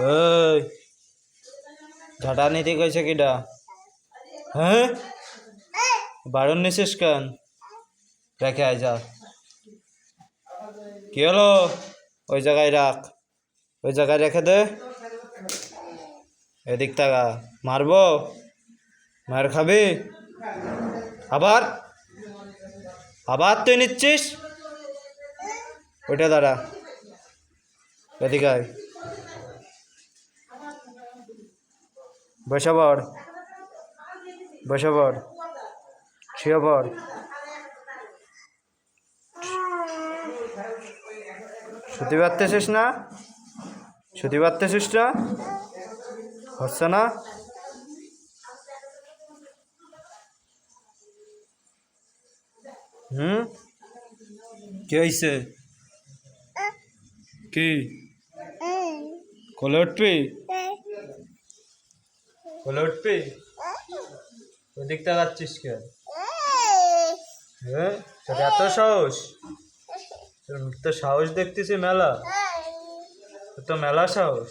ওই ঝাঁটা নিতে কইছে কিডা? হ্যাঁ, বারণ নিছিস কেন? রেখে আয় যা। কি হলো? ওই জায়গায় রাখ, ওই জায়গায় রেখে দে। এদিক তাকা। মারবো? মার খাবি? আবার আবার তুই নিচ্ছিস? ওইটা দাঁড়া, এদিকে আয়। বসে পড়, বসে পড়, শুয়ে পড়। শুতে পারতেছিস না? শুতে পারতেছিস না? হচ্ছে না? কি হয়েছে? কি কোলে উঠবি? কোলে উঠবি? ওদিক তাকাচ্ছিস কেন? হ্যাঁ, তোর এত সাহস? তোর তো সাহস দেখতেছি মেলা, তোর তো মেলা সাহস।